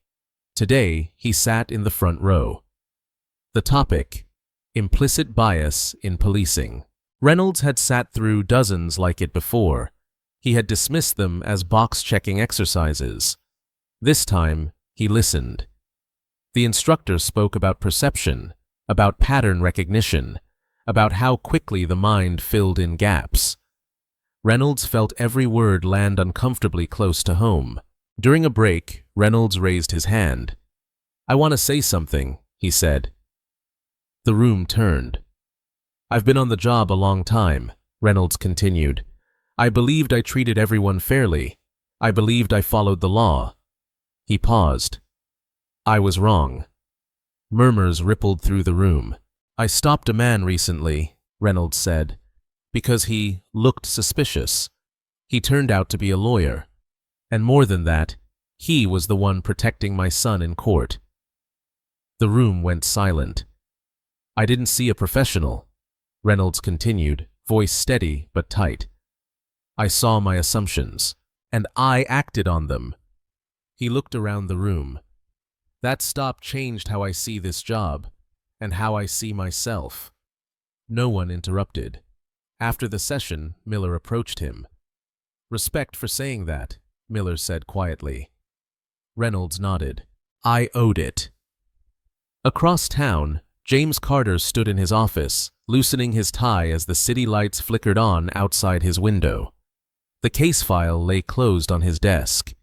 Today, he sat in the front row. The topic: implicit bias in policing. Reynolds had sat through dozens like it before. He had dismissed them as box-checking exercises. This time, he listened. The instructor spoke about perception, about pattern recognition, about how quickly the mind filled in gaps. Reynolds felt every word land uncomfortably close to home. During a break, Reynolds raised his hand. "I want to say something," he said. The room turned. "I've been on the job a long time," Reynolds continued. "I believed I treated everyone fairly. I believed I followed the law." He paused. "I was wrong." Murmurs rippled through the room. "I stopped a man recently," Reynolds said, "because he looked suspicious. He turned out to be a lawyer. And more than that, he was the one protecting my son in court." The room went silent. "I didn't see a professional," Reynolds continued, voice steady but tight. "I saw my assumptions, and I acted on them." He looked around the room. "That stop changed how I see this job, and how I see myself." No one interrupted. After the session, Miller approached him. "Respect for saying that," Miller said quietly. Reynolds nodded. "I owed it." Across town, James Carter stood in his office, loosening his tie as the city lights flickered on outside his window. The case file lay closed on his desk.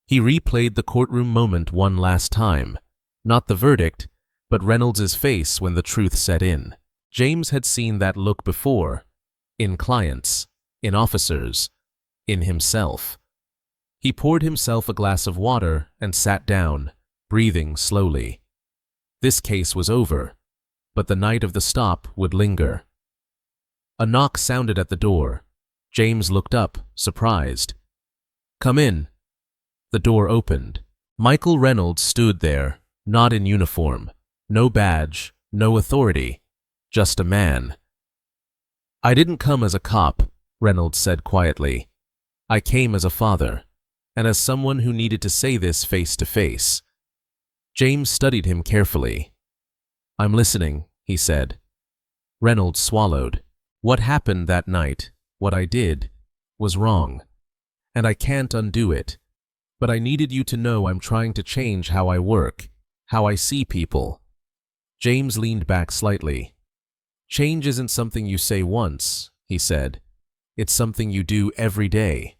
He replayed the courtroom moment one last time, not the verdict, but Reynolds's face when the truth set in. James had seen that look before, in clients, in officers, in himself. He poured himself a glass of water and sat down, breathing slowly. This case was over, but the night of the stop would linger. A knock sounded at the door. James looked up, surprised. "Come in." The door opened. Michael Reynolds stood there, not in uniform, no badge, no authority, just a man. "I didn't come as a cop," Reynolds said quietly. "I came as a father, and as someone who needed to say this face to face." James studied him carefully. "I'm listening," he said. Reynolds swallowed. "What happened that night, what I did, was wrong, and I can't undo it. But I needed you to know I'm trying to change how I work, how I see people." James leaned back slightly. "Change isn't something you say once," he said. "It's something you do every day."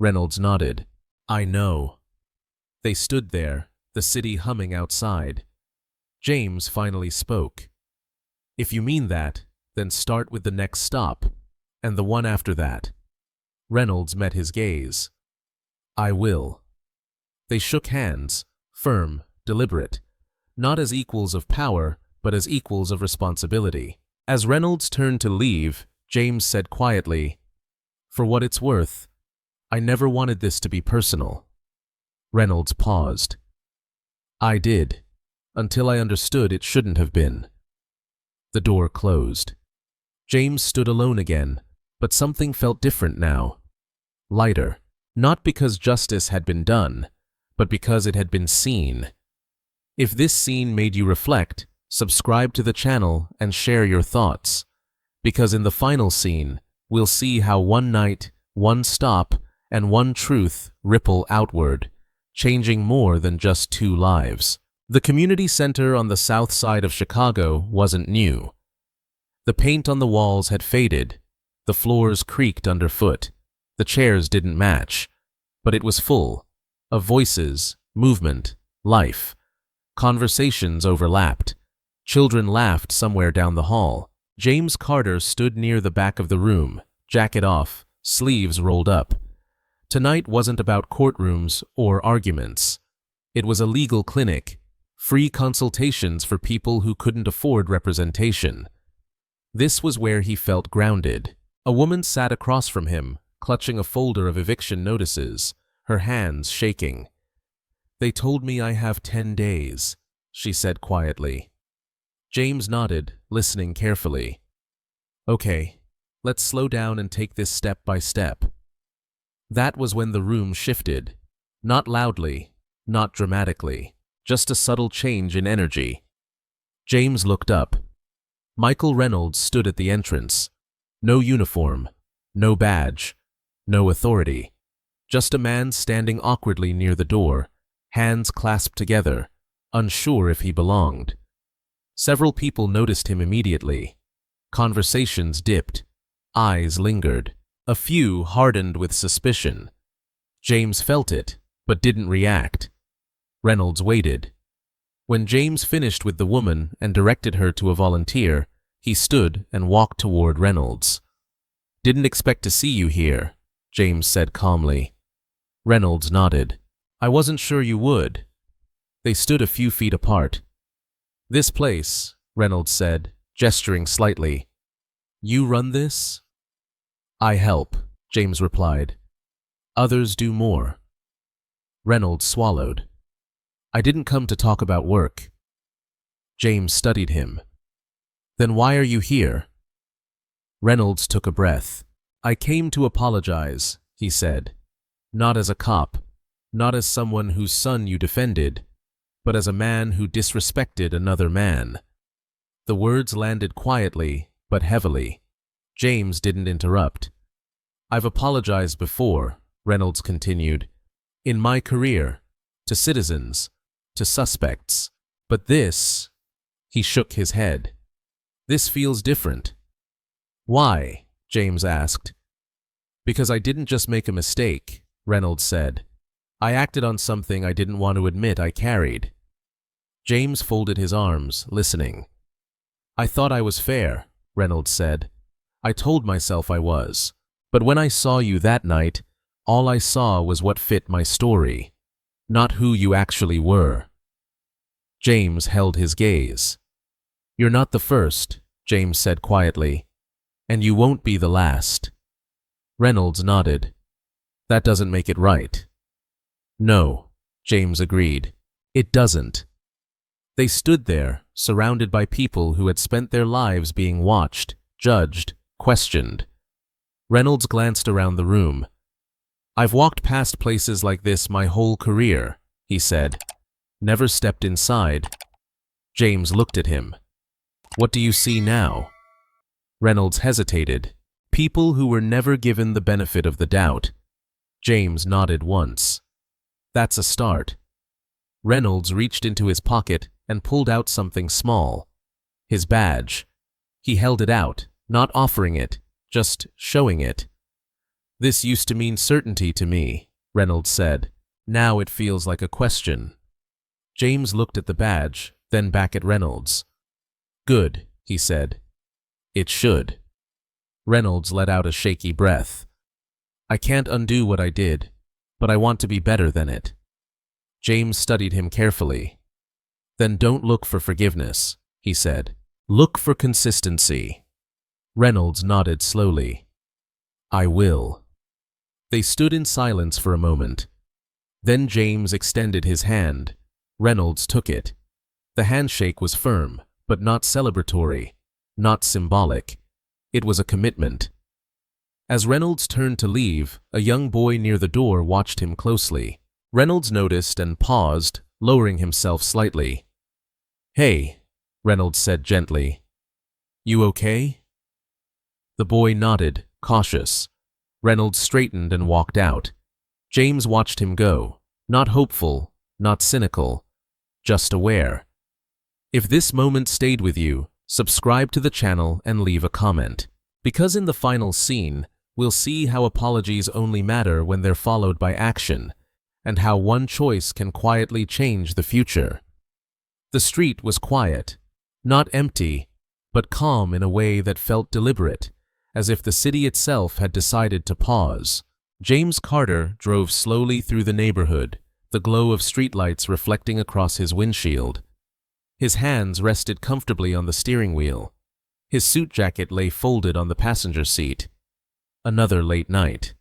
Reynolds nodded. "I know." They stood there, the city humming outside. James finally spoke. "If you mean that, then start with the next stop, and the one after that." Reynolds met his gaze. "I will." They shook hands, firm, deliberate, not as equals of power, but as equals of responsibility. As Reynolds turned to leave, James said quietly, "For what it's worth, I never wanted this to be personal." Reynolds paused. "I did, until I understood it shouldn't have been." The door closed. James stood alone again, but something felt different now. Lighter. Not because justice had been done, but because it had been seen. If this scene made you reflect, subscribe to the channel and share your thoughts. Because in the final scene, we'll see how one night, one stop, and one truth ripple outward, changing more than just two lives. The community center on the south side of Chicago wasn't new. The paint on the walls had faded, the floors creaked underfoot. The chairs didn't match, but it was full of voices, movement, life. Conversations overlapped. Children laughed somewhere down the hall. James Carter stood near the back of the room, jacket off, sleeves rolled up. Tonight wasn't about courtrooms or arguments. It was a legal clinic, free consultations for people who couldn't afford representation. This was where he felt grounded. A woman sat across from him, clutching a folder of eviction notices, her hands shaking. "They told me I have 10 days, she said quietly. James nodded, listening carefully. "Okay, let's slow down and take this step by step." That was when the room shifted. Not loudly, not dramatically, just a subtle change in energy. James looked up. Michael Reynolds stood at the entrance. No uniform, no badge, no authority. Just a man standing awkwardly near the door, hands clasped together, unsure if he belonged. Several people noticed him immediately. Conversations dipped. Eyes lingered. A few hardened with suspicion. James felt it, but didn't react. Reynolds waited. When James finished with the woman and directed her to a volunteer, he stood and walked toward Reynolds. "Didn't expect to see you here," James said calmly. Reynolds nodded. "I wasn't sure you would." They stood a few feet apart. "This place," Reynolds said, gesturing slightly. "You run this?" "I help," James replied. "Others do more." Reynolds swallowed. "I didn't come to talk about work." James studied him. "Then why are you here?" Reynolds took a breath. "I came to apologize," he said. "Not as a cop, not as someone whose son you defended, but as a man who disrespected another man." The words landed quietly, but heavily. James didn't interrupt. "I've apologized before," Reynolds continued, "in my career, to citizens, to suspects. But this," he shook his head, "this feels different." "Why?" James asked. "Because I didn't just make a mistake," Reynolds said. "I acted on something I didn't want to admit I carried." James folded his arms, listening. "I thought I was fair," Reynolds said. "I told myself I was. But when I saw you that night, all I saw was what fit my story, not who you actually were." James held his gaze. "You're not the first," James said quietly, "and you won't be the last." Reynolds nodded. "That doesn't make it right." "No," James agreed. "It doesn't." They stood there, surrounded by people who had spent their lives being watched, judged, questioned. Reynolds glanced around the room. "I've walked past places like this my whole career," he said. "Never stepped inside." James looked at him. "What do you see now?" Reynolds hesitated. "People who were never given the benefit of the doubt." James nodded once. "That's a start." Reynolds reached into his pocket and pulled out something small. His badge. He held it out, not offering it, just showing it. "This used to mean certainty to me," Reynolds said. "Now it feels like a question." James looked at the badge, then back at Reynolds. "Good," he said. "It should." Reynolds let out a shaky breath. "I can't undo what I did, but I want to be better than it." James studied him carefully. "Then don't look for forgiveness," he said. "Look for consistency." Reynolds nodded slowly. "I will." They stood in silence for a moment. Then James extended his hand. Reynolds took it. The handshake was firm, but not celebratory, not symbolic. It was a commitment. As Reynolds turned to leave, a young boy near the door watched him closely. Reynolds noticed and paused, lowering himself slightly. "Hey," Reynolds said gently. "You okay?" The boy nodded, cautious. Reynolds straightened and walked out. James watched him go, not hopeful, not cynical, just aware. If this moment stayed with you, subscribe to the channel and leave a comment. Because in the final scene, we'll see how apologies only matter when they're followed by action, and how one choice can quietly change the future. The street was quiet, not empty, but calm in a way that felt deliberate, as if the city itself had decided to pause. James Carter drove slowly through the neighborhood, the glow of streetlights reflecting across his windshield. His hands rested comfortably on the steering wheel. His suit jacket lay folded on the passenger seat. Another late night.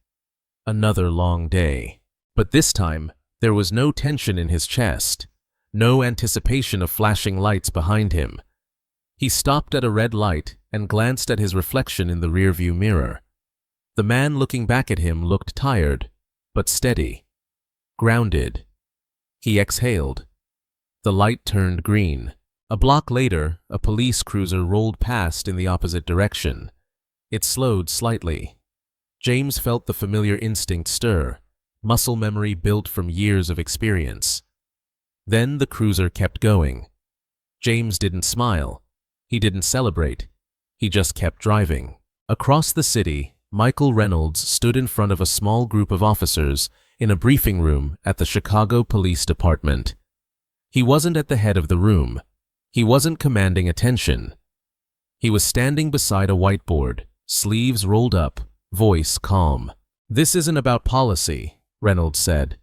Another long day. But this time, there was no tension in his chest, no anticipation of flashing lights behind him. He stopped at a red light and glanced at his reflection in the rearview mirror. The man looking back at him looked tired, but steady, grounded. He exhaled. The light turned green. A block later, a police cruiser rolled past in the opposite direction. It slowed slightly. James felt the familiar instinct stir, muscle memory built from years of experience. Then the cruiser kept going. James didn't smile. He didn't celebrate. He just kept driving. Across the city, Michael Reynolds stood in front of a small group of officers in a briefing room at the Chicago Police Department. He wasn't at the head of the room. He wasn't commanding attention. He was standing beside a whiteboard, sleeves rolled up, voice calm. "This isn't about policy," Reynolds said.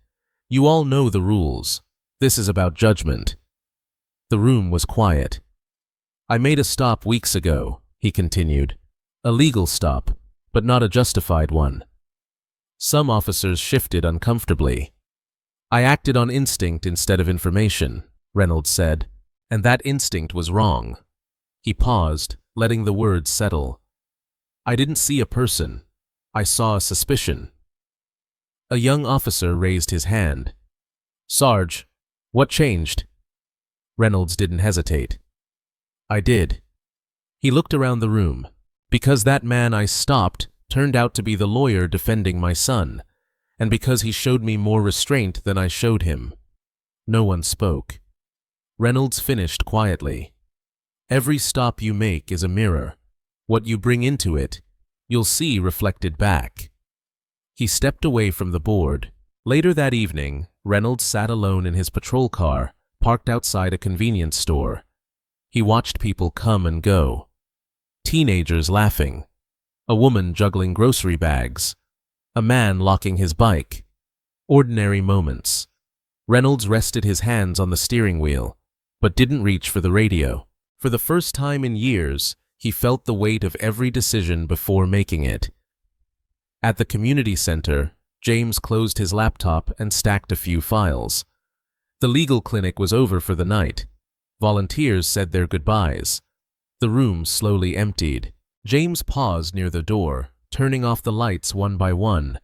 "You all know the rules. This is about judgment." The room was quiet. "I made a stop weeks ago," he continued. "A legal stop, but not a justified one." Some officers shifted uncomfortably. "I acted on instinct instead of information," Reynolds said, "and that instinct was wrong." He paused, letting the words settle. "I didn't see a person. I saw a suspicion." A young officer raised his hand. "Sarge, what changed?" Reynolds didn't hesitate. "I did." He looked around the room. "Because that man I stopped turned out to be the lawyer defending my son, and because he showed me more restraint than I showed him." No one spoke. Reynolds finished quietly. "Every stop you make is a mirror. What you bring into it, you'll see reflected back." He stepped away from the board. Later that evening, Reynolds sat alone in his patrol car, parked outside a convenience store. He watched people come and go. Teenagers laughing. A woman juggling grocery bags. A man locking his bike. Ordinary moments. Reynolds rested his hands on the steering wheel, but didn't reach for the radio. For the first time in years, he felt the weight of every decision before making it. At the community center, James closed his laptop and stacked a few files. The legal clinic was over for the night. Volunteers said their goodbyes. The room slowly emptied. James paused near the door, turning off the lights one by one.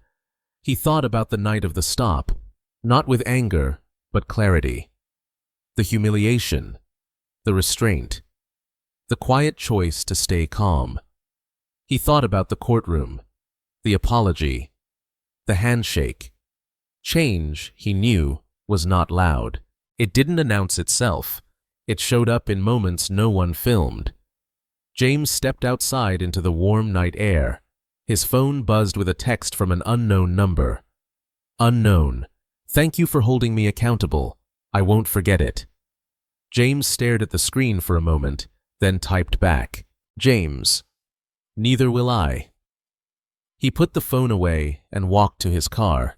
He thought about the night of the stop, not with anger, but clarity. The humiliation, the restraint, the quiet choice to stay calm. He thought about the courtroom, the apology, the handshake. Change, he knew, was not loud. It didn't announce itself. It showed up in moments no one filmed. James stepped outside into the warm night air. His phone buzzed with a text from an unknown number. Unknown. Thank you for holding me accountable. I won't forget it. James stared at the screen for a moment, then typed back. James. Neither will I. He put the phone away and walked to his car.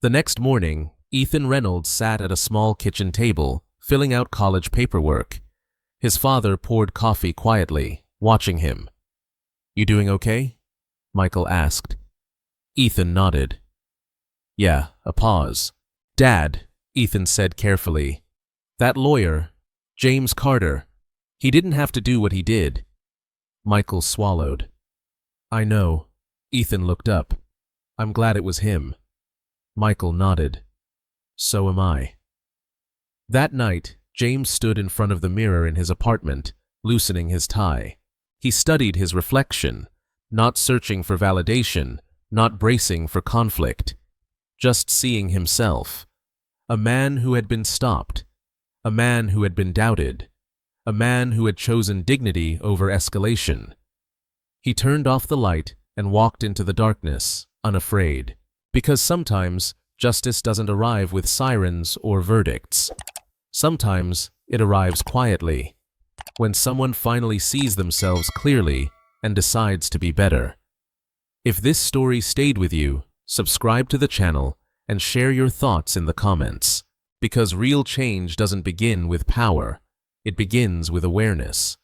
The next morning, Ethan Reynolds sat at a small kitchen table, filling out college paperwork. His father poured coffee quietly, watching him. You doing okay? Michael asked. Ethan nodded. Yeah, a pause. Dad, Ethan said carefully. That lawyer, James Carter, he didn't have to do what he did. Michael swallowed. I know. Ethan looked up. I'm glad it was him. Michael nodded. So am I. That night, James stood in front of the mirror in his apartment, loosening his tie. He studied his reflection, not searching for validation, not bracing for conflict, just seeing himself. A man who had been stopped, a man who had been doubted, a man who had chosen dignity over escalation. He turned off the light and walked into the darkness, unafraid. Because sometimes justice doesn't arrive with sirens or verdicts. Sometimes it arrives quietly, when someone finally sees themselves clearly and decides to be better. If this story stayed with you, subscribe to the channel and share your thoughts in the comments. Because real change doesn't begin with power, it begins with awareness.